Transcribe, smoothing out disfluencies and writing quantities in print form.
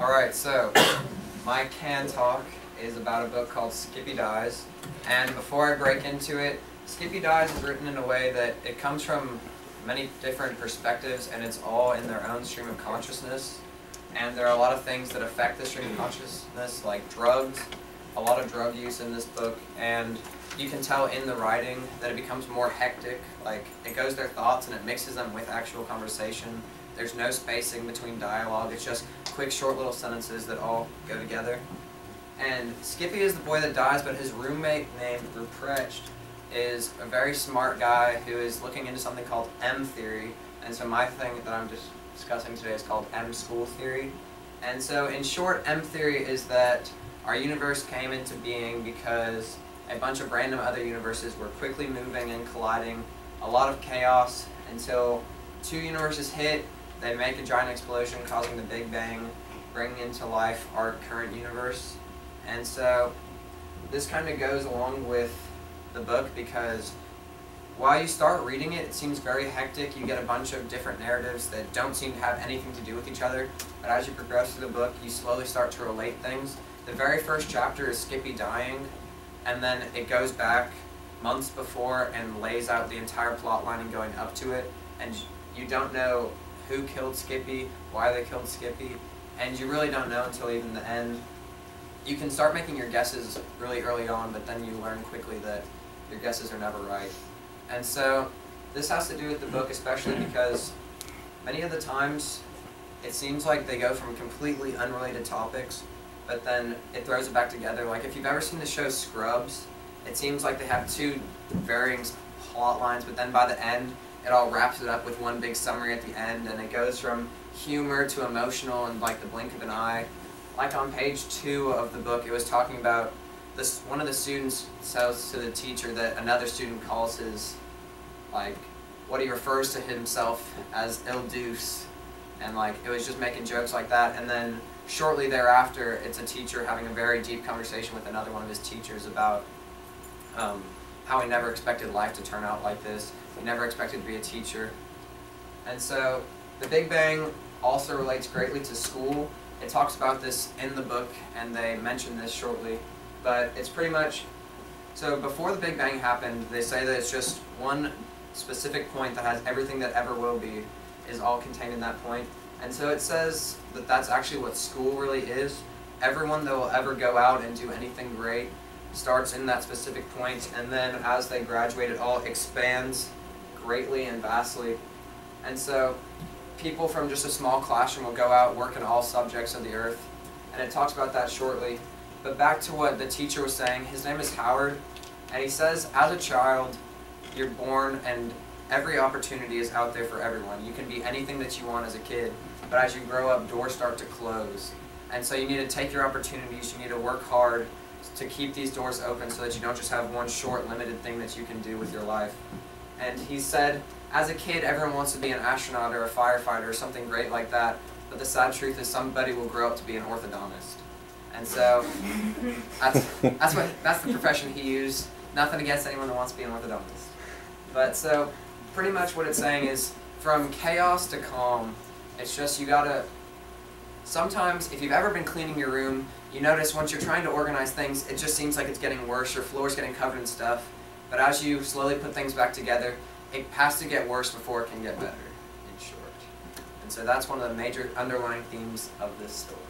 Alright, so my can talk is about a book called Skippy Dies, and before I break into it, Skippy Dies is written in a way that it comes from many different perspectives and it's all in their own stream of consciousness, and there are a lot of things that affect the stream of consciousness, like drugs, a lot of drug use in this book, and you can tell in the writing that it becomes more hectic, like it goes their thoughts and it mixes them with actual conversation. There's no spacing between dialogue, it's just quick short little sentences that all go together. And Skippy is the boy that dies, but his roommate named Ruprecht is a very smart guy who is looking into something called M theory, and so my thing that I'm just discussing today is called M school theory. And so in short, M theory is that our universe came into being because a bunch of random other universes were quickly moving and colliding, a lot of chaos, until two universes hit, they make a giant explosion causing the Big Bang, bringing into life our current universe. And so this kind of goes along with the book because while you start reading it, it seems very hectic. You get a bunch of different narratives that don't seem to have anything to do with each other, but as you progress through the book, you slowly start to relate things. The very first chapter is Skippy dying, and then it goes back months before and lays out the entire plot line and going up to it, and you don't know who killed Skippy, why they killed Skippy, and you really don't know until even the end. You can start making your guesses really early on, but then you learn quickly that your guesses are never right. And so this has to do with the book especially because many of the times it seems like they go from completely unrelated topics, but then it throws it back together. Like if you've ever seen the show Scrubs, it seems like they have two varying plot lines, but then by the end, it all wraps it up with one big summary at the end, and it goes from humor to emotional in like the blink of an eye. Like on page 2 of the book, it was talking about this. One of the students says to the teacher that another student calls his, like, what he refers to himself as Il Deuce, and like it was just making jokes like that. And then shortly thereafter, it's a teacher having a very deep conversation with another one of his teachers about how he never expected life to turn out like this. He never expected to be a teacher. And so the Big Bang also relates greatly to school. It talks about this in the book, and they mention this shortly, but it's pretty much, so before the Big Bang happened, they say that it's just one specific point that has everything that ever will be is all contained in that point. And so it says that that's actually what school really is. Everyone that will ever go out and do anything great starts in that specific point, and then as they graduate, it all expands greatly and vastly. And so people from just a small classroom will go out, work in all subjects of the earth, and it talks about that shortly. But back to what the teacher was saying, his name is Howard, and he says, as a child, you're born and every opportunity is out there for everyone. You can be anything that you want as a kid, but as you grow up, doors start to close. And so you need to take your opportunities, you need to work hard to keep these doors open so that you don't just have one short, limited thing that you can do with your life. And he said, as a kid, everyone wants to be an astronaut or a firefighter or something great like that, but the sad truth is somebody will grow up to be an orthodontist. And so that's the profession he used. Nothing against anyone that wants to be an orthodontist. But so pretty much what it's saying is from chaos to calm, it's just you gotta, sometimes if you've ever been cleaning your room, you notice once you're trying to organize things, it just seems like it's getting worse, your floor's getting covered in stuff. But as you slowly put things back together, it has to get worse before it can get better, in short. And so that's one of the major underlying themes of this story.